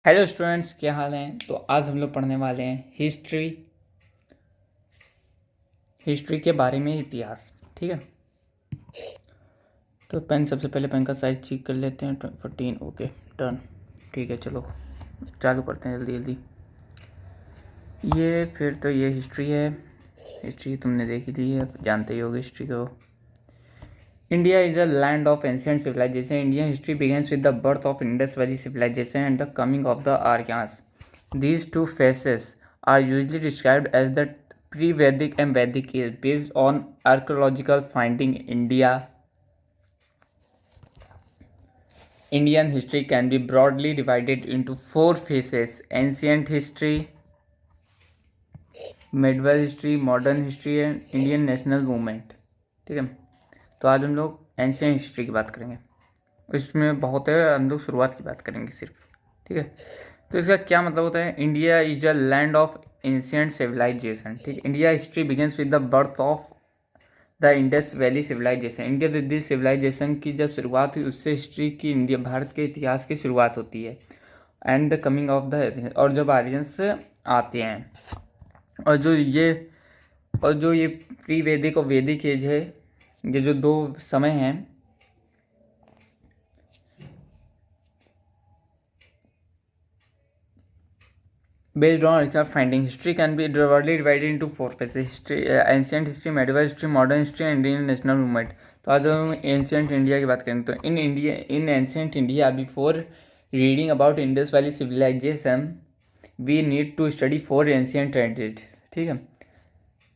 Hello students, क्या हाल है। तो आज हम लोग पढ़ने वाले हैं हिस्ट्री के बारे में, इतिहास। ठीक है, तो सबसे पहले पेन का साइज चेक कर लेते हैं। 14। Okay, done. ठीक है, चलो चालू करते हैं जल्दी जल्दी। ये हिस्ट्री है। हिस्ट्री तुमने देखी थी, जानते ही होगे हिस्ट्री को। India is a land of ancient civilization. Indian history begins with the birth of Indus Valley civilization and the coming of the Aryans. These two phases are usually described as the pre-Vedic and Vedic age based on archaeological finding. Indian history can be broadly divided into four phases: ancient history, medieval history, modern history and Indian national movement. ठीक है, तो आज हम लोग ancient history की बात करेंगे। इसमें बहुत है, हम लोग शुरुआत की बात करेंगे सिर्फ। ठीक है, तो इसका क्या मतलब होता है। India is a land of ancient civilization. ठीक है, India history begins with the birth of the Indus valley civilization. India valley civilization की जब शुरुआत हुई, उससे हिस्ट्री की, इंडिया भारत के इतिहास की शुरुआत होती है। And the coming of the, और जब आर्यंस आते हैं, और जो ये प्री वैदिक और वैदिक एज है, ये जो दो समय हैं, based on archaeological finding, history can be broadly divided into four phases: history, ancient history, medieval history, modern history and Indian national movement. तो आज हम एंशियंट इंडिया की बात करें तो in ancient India, before reading about Indus valley civilization we need to study four ancient ages. ठीक है,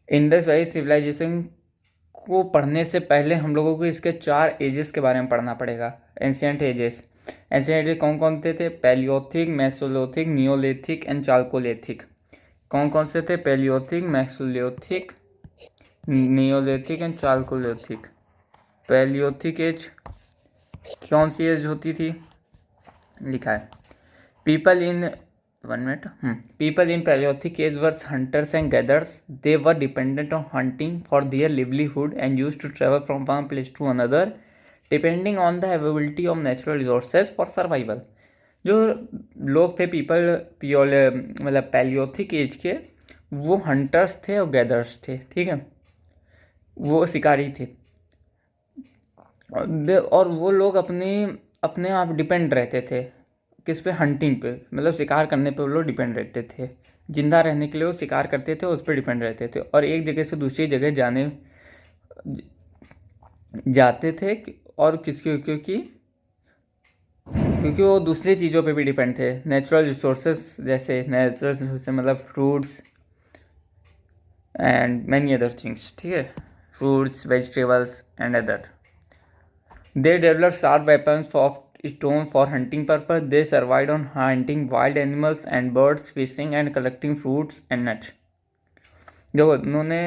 Indus valley civilisation को पढ़ने से पहले हम लोगों को इसके 4 एजेस के बारे में पढ़ना पड़ेगा। एंशियंट एजेस कौन कौन थे? Paleolithic, mesolithic, neolithic and chalcolithic. कौन कौन से थे? Paleolithic, mesolithic, neolithic and chalcolithic. Paleolithic age कौन सी एज होती थी? लिखा है, people in Paleolithic age were hunters and gatherers. They were dependent on hunting for their livelihood and used to travel from one place to another, depending on the availability of natural resources for survival. जो लोग थे मतलब Palaeolithic as के, वो hunters थे और gathers थे। ठीक है, वो शिकारी थे, और वो लोग अपने आप डिपेंड रहते थे। किस पे? हंटिंग पे, मतलब शिकार करने पे वो लोग डिपेंड रहते थे। जिंदा रहने के लिए वो शिकार करते थे, उस पर डिपेंड रहते थे, और एक जगह से दूसरी जगह जाते थे। और क्योंकि वो दूसरी चीज़ों पे भी डिपेंड थे, नेचुरल रिसोर्सेस, जैसे नेचुरल रिसोर्सेस मतलब fruits and many other things. ठीक है, fruits, vegetables and other. They developed sharp weapons of stone for hunting purpose. They survived on hunting wild animals and birds, fishing and collecting fruits and nuts. देखो, उन्होंने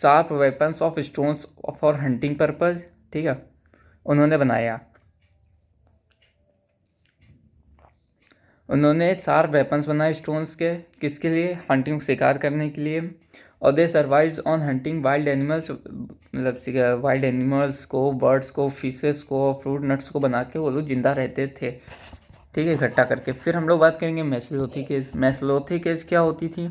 sharp weapons of stones for hunting purpose, ठीक है, उन्होंने बनाया। उन्होंने sharp weapons बनाए stones के, किसके लिए? हंटिंग, शिकार करने के लिए। और they survived on hunting wild animals, मतलब वाइल्ड एनिमल्स को, बर्ड्स को, फिशेस को, फ्रूट नट्स को बना के वो लोग जिंदा रहते थे। ठीक है, इकट्ठा करके। फिर हम लोग बात करेंगे मेसोलिथिक एज। मेसोलिथिक एज क्या होती थी?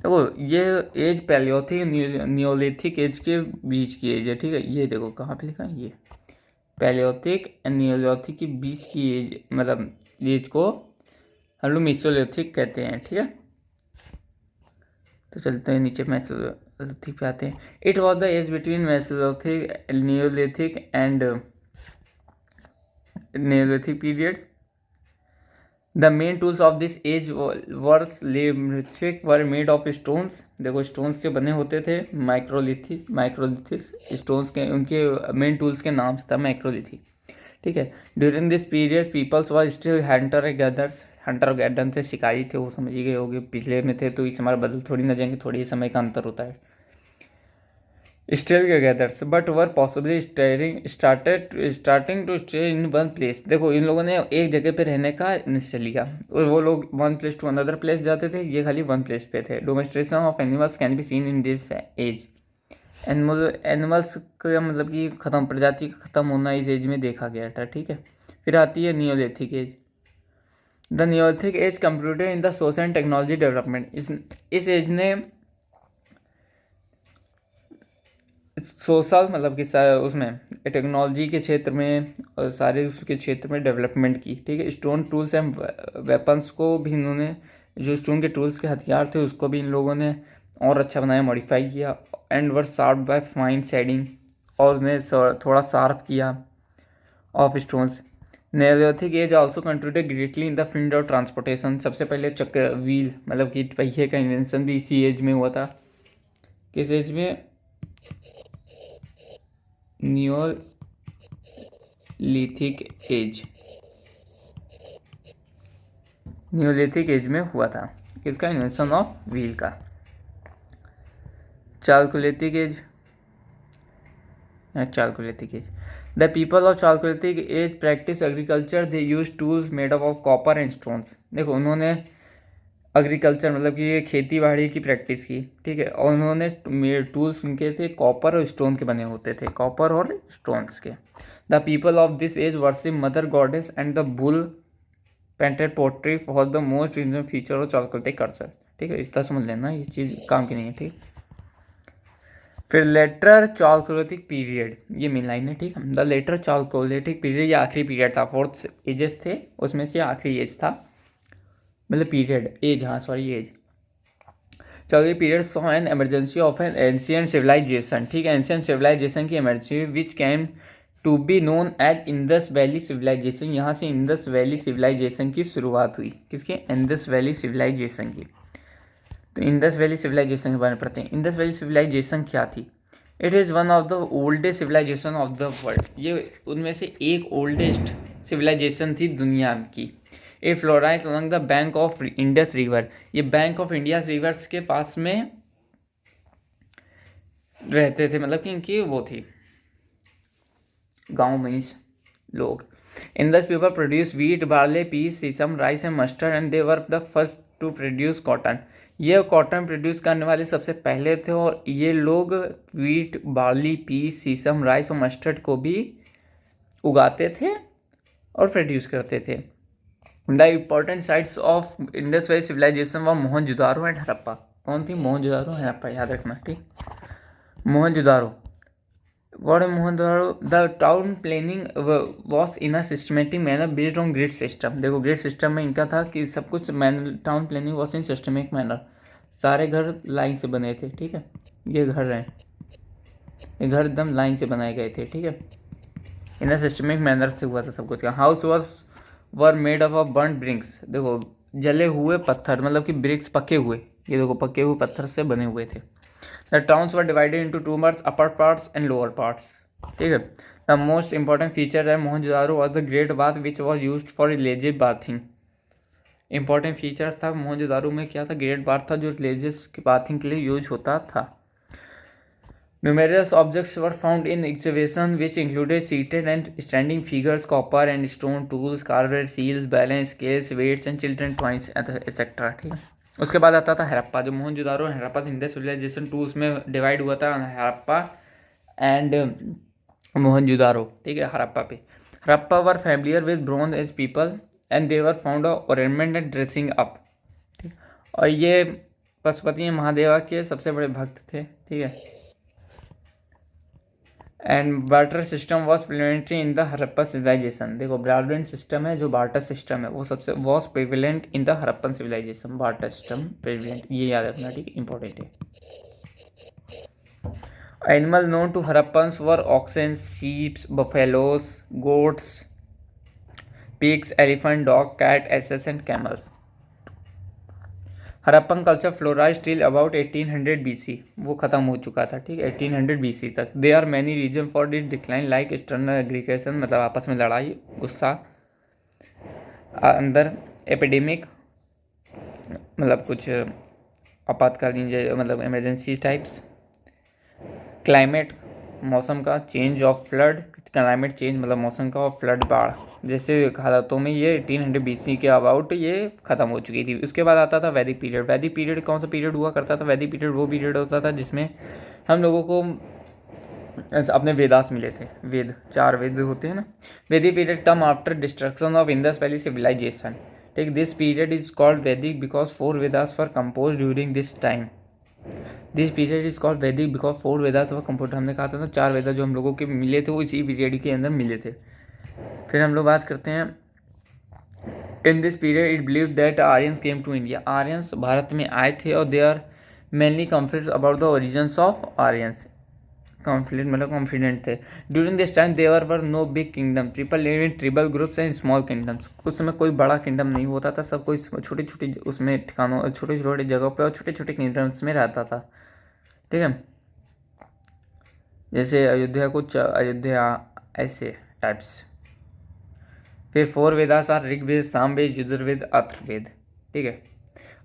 देखो, ये एज पैलियोथिक नियोलिथिक एज के बीच की एज है। ठीक है, ये देखो कहाँ पे लिखा है, ये पैलियोथिक एंड नियोलिथिक के बीच की एज, मतलब एज को हम लोग मेसोलिथिक कहते हैं। ठीक है, तो चलते हैं नीचे, मेसोलिथिक पे आते हैं। It was the age between mesolithic, neolithic and neolithic period. The main tools of this age were made of stones. देखो, स्टोन्स से बने होते थे। माइक्रोलिथिस स्टोन्स के, उनके मेन टूल्स के नाम था माइक्रोलिथिक। ठीक है, during this period peoples were still hunter gathers. Hunter gather थे, शिकारी थे, वो समझ गए होगे। पिछले में थे तो इस हमारा बदल थोड़ी ना जाएंगे, थोड़ी समय का अंतर होता है। Still gathers but were possibly starting to stay in one place. देखो, इन लोगों ने एक जगह पे रहने का निश्चय लिया, और वो लोग one place to another place जाते थे, ये खाली वन प्लेस पे थे। Domestication of animals can be seen in this age. Animals का मतलब कि खत्म, प्रजाति का खत्म होना इस एज में देखा गया था। ठीक है, फिर आती है neolithic age. The neolithic age computer in the social and technology development. इस एज ने सोशल मतलब कि उसमें टेक्नोलॉजी के क्षेत्र में और सारे उसके क्षेत्र में डेवलपमेंट की, ठीक है। स्टोन टूल्स एंड वेपन्स को भी इन्होंने, जो स्टोन के टूल्स के हथियार थे उसको भी इन लोगों ने और अच्छा बनाया, मॉडिफाई किया। And were sharp by fine shading, और उन्हें थोड़ा शार्प किया of stones. Neolithic age also contributed greatly in the field of transportation. सबसे पहले चक्कर व्हील मतलब कि पहिए का इन्वेंशन भी इसी एज में हुआ था। किस एज में? नियोलिथिक एज, नियोलिथिक एज में हुआ था। किसका? इन्वेंशन ऑफ व्हील का। Chalcolithic as, Chalcolithic as, the people of Chalcolithic as practice agriculture, they use tools made up of copper and stones. देखो उन्होंने एग्रीकल्चर मतलब कि ये खेती बाड़ी की प्रैक्टिस की, ठीक है। और उन्होंने टूल्स उनके थे कॉपर और स्टोन के बने होते थे, कॉपर और स्टोन्स के। The people of this age worship mother goddess and the bull painted pottery for the most regional feature of chalcolithic culture, ठीक है। इतना समझ लेना, ये चीज़ काम की नहीं है, ठीक। फिर लेटर चालकोलिथिक पीरियड, ये मेन लाइन है, ठीक है। द लेटर चालकोलिथिक पीरियड, ये आखिरी पीरियड था, 4 एजेस थे उसमें से आखिरी एज था, मतलब पीरियड, एज, हाँ सॉरी एज। चलो ये period saw an emergency of an ancient civilization, ठीक है। एंशियंट सिविलाइजेशन की emergency which can to be known as Indus valley civilization. यहाँ से इंडस वैली सिविलाइजेशन की शुरुआत हुई। किसके? इंडस वैली सिविलाइजेशन की। तो इंडस वैली सिविलाइजेशन के बारे में पढ़ते हैं। इंडस वैली सिविलाइजेशन क्या थी? It is one of the oldest civilization of the world. ये उनमें से एक ओल्डेस्ट सिविलाइजेशन थी दुनिया की। A flourish along the bank of Indus river, ये बैंक ऑफ इंडिया रिवर्स के पास में रहते थे, मतलब कि इनकी वो थी गांव में लोग। Indus people produce wheat, barley, peas, sesame, rice and mustard and they were the first to produce cotton. ये कॉटन प्रोड्यूस करने वाले सबसे पहले थे, और ये लोग wheat, barley, peas, sesame, rice और मस्टर्ड को भी उगाते थे और प्रोड्यूस करते थे। The important sites of Indus valley civilization व मोहनजोदारो एंड हड़प्पा। कौन थी? मोहनजोदारो, हड़प्पा, याद रखना, ठीक। Mohenjodaro, what Mohenjodaro, the town planning was in a systematic manner based on grid system. देखो ग्रिड सिस्टम में इनका था कि सब कुछ town planning was in systemic manner, सारे घर लाइन से बने थे, ठीक है। ये घर हैं, ये घर एकदम लाइन से बनाए गए थे, ठीक है। इन अ सिस्टमिक मैनर से हुआ था सब कुछ। House was were made up of burn bricks. देखो जले हुए पत्थर, मतलब कि ब्रिक्स पके हुए, ये देखो पके हुए पत्थर से बने हुए थे। The towns were divided into 2 parts, upper parts and lower parts, ठीक है। द मोस्ट इंपॉर्टेंट फीचर है Mohenjodaro was the great bath which was used for religious bathing. Important feature था मोहनजोदारो में क्या था? ग्रेट बाथ था, जो रिलीजियस की बाथिंग के लिए यूज होता था। Numerous objects were found in excavation which included seated and standing figures, copper and stone tools, carved seals, balance scales, weights and children toys, etc. ठीक है। उसके बाद आता था हड़प्पा, जो मोहनजोदारो हड़प्पा इंडस सिविलाइजेशन 2 उसमें डिवाइड हुआ था, हड़प्पा एंड मोहनजोदारो, ठीक है। हड़प्पा पे, Harappa were familiar with bronze age people and they were found ornament and dressing up, ठीक। और ये पशुपति महादेवा के सबसे बड़े भक्त थे, ठीक है। And barter system was prevalent in the Harappa civilization. देखो बार्टर सिस्टम है, जो बार्टर सिस्टम है वो सबसे was prevalent in the Harappan civilization. Barter system prevalent, ये याद रखना, ठीक है, इंपॉर्टेंट है। Animal known to Harappans were oxen, sheeps, buffaloes, goats, pigs, elephant, dog, cat, asses and camels. Harappan culture flourish still about 1800 BC, वो खत्म हो चुका था, ठीक है, 1800 BC तक। There are many reason for this decline like external aggregation, मतलब आपस में लड़ाई, गुस्सा, अंदर एपिडेमिक, मतलब कुछ आपातकालीन मतलब इमरजेंसी टाइप्स, क्लाइमेट, मौसम का change of flood, climate change मतलब मौसम का, और फ्लड, बाढ़ जैसे हालातों में ये 1800 BC के अबाउट ये ख़त्म हो चुकी थी। उसके बाद आता था वैदिक पीरियड। वैदिक पीरियड कौन सा पीरियड हुआ करता था? वैदिक पीरियड वो पीरियड होता था जिसमें हम लोगों को अपने वेदास मिले थे, वेद, 4 वेद होते हैं ना। Vedic period come after destruction of Indus valley civilization, ठीक, this period is called Vedic because 4 Vedas were compose during this time. This period is called Vedic because 4 Vedas were compose, हमने कहा था ना 4 वेदा जो हम लोगों के मिले थे वो इसी पीरियड के अंदर मिले थे। फिर हम लोग बात करते हैं, in this period it believe that Aryans came to India, Aryans Bharat में आए थे और they are mainly conflict about the origins of Aryans, confident मतलब कॉन्फिडेंट थे। During this time there were no big kingdom, people live in tribal groups and small kingdoms, उस समय कोई बड़ा किंगडम नहीं होता था, सब कोई छोटे छोटे उसमें ठिकानों छोटे छोटे जगहों पे और छोटे छोटे किंगडम्स में रहता था। ठीक है, जैसे अयोध्या कुछ अयोध्या ऐसे टाइप्स। फिर 4 वेदास आर ऋग्वेद, सामवेद, यजुर्वेद, अथर्ववेद। ठीक है,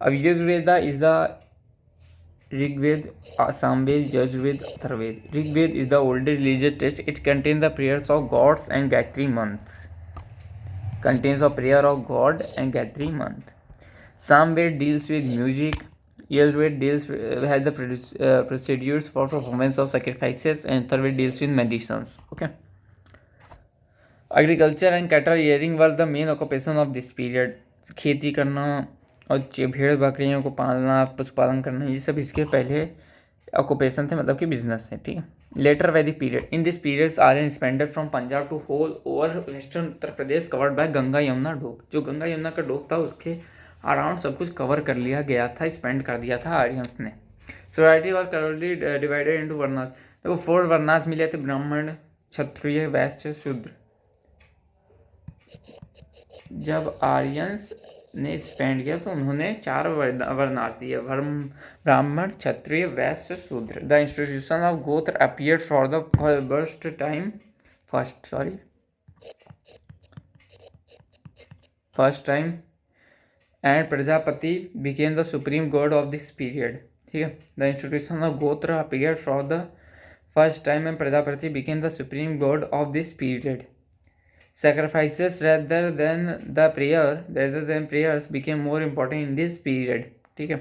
अब Rigveda is the Rigved, Samved, Yajurved, Atharvaved. Rigved is the oldest religious text. It contains the prayers of gods and Gayatri months. Contains the prayer of God and Gayatri month. Samved deals with music. Yajurved deals has the procedures for performance of sacrifices, and Atharvaved deals with medicines. Okay. Agriculture and cattle rearing were the main occupation of this period. खेती करना और भेड़ बकरियों को पालना, पशुपालन करना, ये सब इसके पहले ऑक्यूपेशन थे, मतलब कि बिजनेस थे। ठीक है, later Vedic period, in this periods Aryan expanded from Punjab to whole over western Uttar Pradesh covered by Ganga Yamuna doab, जो गंगा यमुना का डोब था उसके अराउंड सब कुछ कवर कर लिया गया था, स्पेंड कर दिया था आर्यंस ने। Society was clearly divided into varnas, देखो 4 वर्नास मिले थे, ब्राह्मण, क्षत्रिय, वैश्य, शूद्र। जब आर्यंस ने स्पेंड किया तो उन्होंने 4 वर्नास दिए, ब्राह्मण, क्षत्रिय, वैश्य, शूद्र। द इंस्टीट्यूशन ऑफ गोत्र appeared for the first time and Prajapati became the supreme God of this period. ठीक है, द इंस्टीट्यूशन ऑफ गोत्र appeared for the first time and Prajapati became the supreme God of this period. Sacrifices rather than prayers became more important in this period. ठीक है,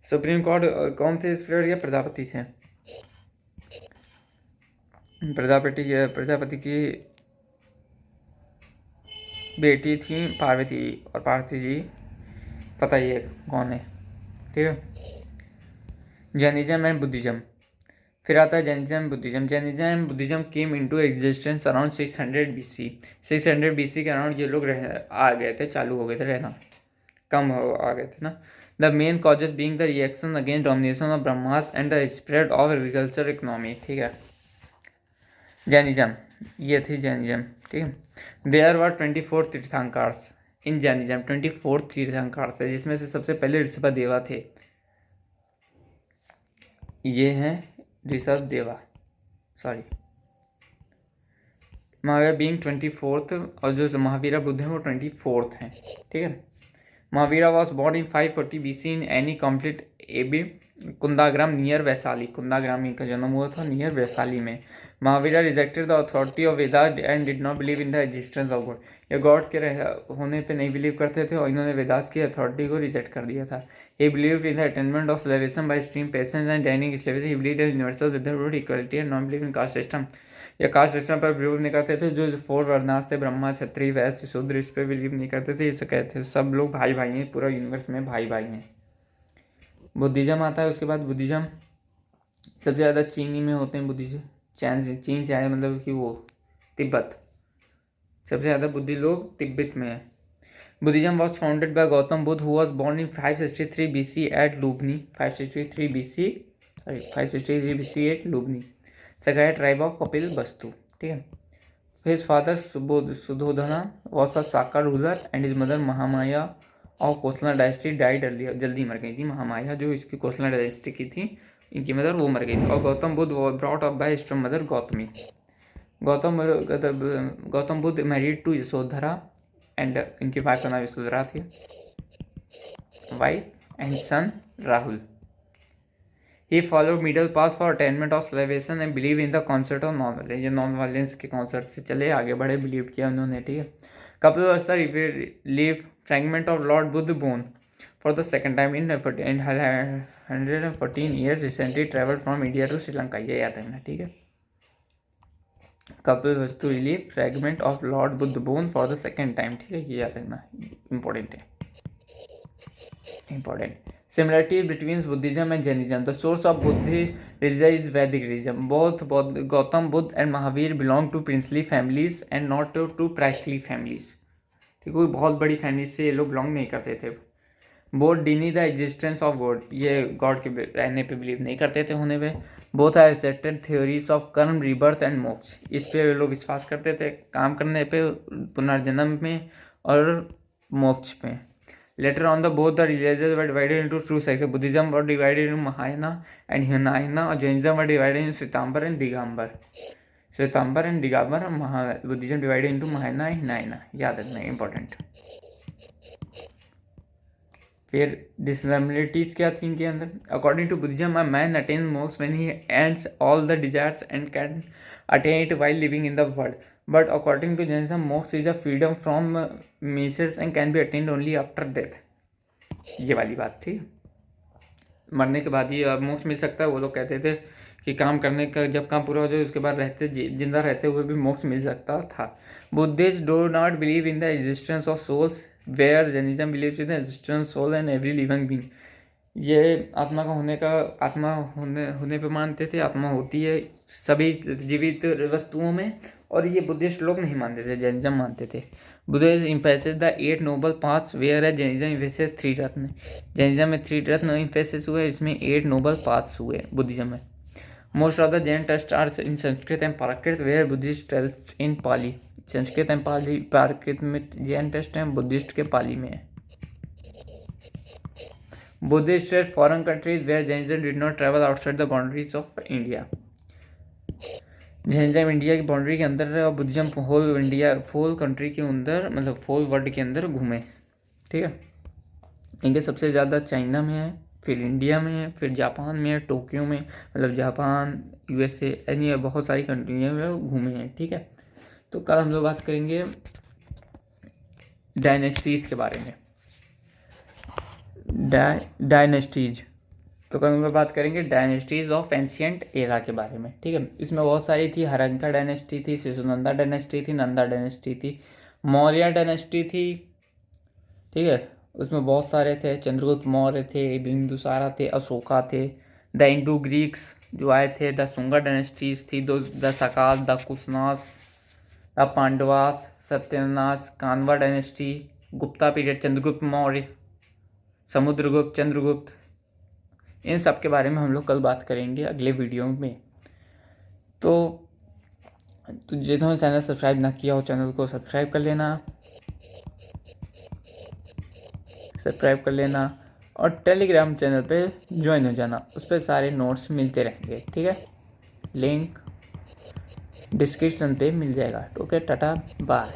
supreme God कौन थे इस period के? प्रजापति थे। प्रजापति की बेटी थी पार्वती, और पार्वती जी पता ही है कौन है। ठीक है, जैनिज्म एंड बुद्धिज्म, फिर आता है Jainism Buddhism. Jainism Buddhism came into existence around 600 BC। 600 BC के अराउंड ये लोग आ गए थे, चालू हो गए थे रहना, कम आ गए थे ना। The main causes being the reaction against domination of Brahmas and the spread of agriculture economy. ठीक है, जैनिज्म, ये थी जैनिज्म। ठीक है, there were 24 tirthankaras in Jainism, 24 tirthankaras है, जिसमें से सबसे पहले ऋषभदेवा थे, ये हैं ऋषभदेवा, सॉरी, महावीर बीइंग 24th, और जो महावीरा बुद्ध हैं वो 24th हैं। ठीक है, Mahavira was born in 540 BC in any complete AB Kundagram near Vaishali, Kundagram का जन्म हुआ था नियर वैशाली में। Mahavira rejected the authority of Vedas and did not believe in the existence of God, ये गॉड के होने पे नहीं बिलीव करते थे और इन्होंने वेदास की अथॉरिटी को रिजेक्ट कर दिया था। He believed in the attainment of salvation by extreme patience and dining slavery. He believed in universal brotherhood, equality and non belief in caste system. या कास्ट सिस्टम पर बिलीव नहीं करते थे, जो 4 वर्णास थे, ब्रह्मा, क्षत्रिय, वैश्य, शूद्र, इस पर बिलीव नहीं करते थे। इसे कहते थे सब लोग भाई भाई हैं, पूरा यूनिवर्स में भाई भाई हैं। बुद्धिज्म आता है, उसके बाद बुद्धिज्म सबसे ज़्यादा चीनी में होते हैं, बुद्धिज्म चीन से आए, मतलब कि वो तिब्बत, सबसे ज़्यादा बुद्धि लोग तिब्बत में है। Buddhism was founded by Gautam Buddha, who was born in 563 BC at Lubni. 563 BC at Lubni. Sagai tribe of Kapil Bastu. ठीक है, his father Sudhodhana was a Saka ruler and his mother Mahamaya of Kosala dynasty died early. जल्दी मर गई थी महामाया, जो इसकी कोसला dynasty की थी, इनकी मदर वो मर गई थी। और Gautam Buddha was brought up by his mother Gautami. Gautam Buddha married to Yashodhara and इनकी वाइफ का नाम यशोधरा थी, wife and son Rahul. He follow middle path for attainment of salvation and believe in the concept of non violence, ये नॉन वायलेंस के कॉन्सेप्ट से चले आगे बढ़े, बिलीव किया उन्होंने। ठीक है, Kapilavastu leave fragment of lord Buddha bone for the second time in 114 years, recently travel from India to Sri Lanka, ये याद है ना। ठीक है, Kapilavastu relief fragment of lord Buddha bone for the second time, ठीक है, ये याद रखना, इंपॉर्टेंट है, important. Similarity between Buddhism and Jainism, the source of Buddhist religion is Vedic religion, both Gautam Buddha and Mahavir belong to princely families and not to priestly families, ठीक है, कोई बहुत बड़ी फैमिली से ये लोग बिलोंग नहीं करते थे। Both deny the existence of God, ये गॉड के रहने पे बिलीव नहीं करते थे, होने पे। Both are accepted theories of karma rebirth and moksha, इस पे लोग विश्वास करते थे, काम करने पे, पुनर्जन्म में और मोक्ष पे। Later on the both the religious were divided into two section, Buddhism were divided in Mahayana and Hinayana और Jainism were divided in Shvetambar and Digambar, Shvetambar and Digambar, Buddhism divided into Mahayana and Hinayana, याद रखना, इंपॉर्टेंट। फिर डिसमिलरिटीज क्या थी इनके अंदर, according to Buddhism a man attains moksha when he ends all the desires and can attain it while living in the world, but according to Jainism मोक्ष is a freedom from measures and can be attend only after death, ये वाली बात थी, मरने के बाद ही मोक्ष मिल सकता है। वो लोग कहते थे कि काम करने का जब काम पूरा हो जाए उसके बाद जिंदा रहते हुए भी मोक्ष मिल सकता था। Buddhist do not believe in the existence of souls where Jainism believes in the existence soul and every living being, ये आत्मा का आत्मा होने पे मानते थे, आत्मा होती है सभी जीवित वस्तुओं में, और ये बुद्धिस्ट लोग नहीं मानते थे, जैनिज्म मानते थे। Buddhism emphasis the 8 noble paths whereas Jainism emphasis 3 ratna, Jainism में 3 रत्न इम्फेसिस हुए, इसमें 8 नोबल पाथ्स हुए बुद्धिज्म में। Most of the Jain text are in Sanskrit and Prakrit where Buddhist text in Pali, Sanskrit and Pali, Prakrit में जैन टेक्स्ट हैं, बुद्धिस्ट के पाली में है। Buddhist foreign countries where Jainism did not travel outside the boundaries of India, Jainism India की boundary के अंदर है और Buddhism whole India, whole country के अंदर, मतलब होल वर्ल्ड के अंदर घूमे, ठीक है। इनके सबसे ज़्यादा चाइना में है, फिर इंडिया में है, फिर जापान में है, टोक्यो में, मतलब जापान, यूएसए, यानी बहुत सारी कंट्री में घूमे हैं, ठीक है। तो कल हम लोग बात करेंगे डायनेस्टीज़ के बारे में, डायनेस्टीज, तो कल हम लोग बात करेंगे डायनेस्टीज ऑफ एंशियंट एरा के बारे में, ठीक है। इसमें बहुत सारी थी, हरंका डायनेस्टी थी, शिशुनंदा डायनेस्टी थी, नंदा डायनेस्टी थी, मौर्य डायनेस्टी थी, ठीक है, उसमें बहुत सारे थे, चंद्रगुप्त मौर्य थे, बिंदुसारा थे, अशोका थे, द इंडो ग्रीक्स जो आए थे, द सुंगा डायनेस्टीज थी, the Sakas, the Kushanas, the Pandavas, Satyanash, Kanva dynasty, Gupta period, Chandragupta Maurya, Samudragupta, Chandragupta, इन सब के बारे में हम लोग कल बात करेंगे अगले वीडियो में। तो जिन्होंने चैनल सब्सक्राइब ना किया हो चैनल को सब्सक्राइब कर लेना, और टेलीग्राम चैनल पे ज्वाइन हो जाना, उस पर सारे नोट्स मिलते रहेंगे, ठीक है, लिंक डिस्क्रिप्शन पे मिल जाएगा। Okay, tata bye.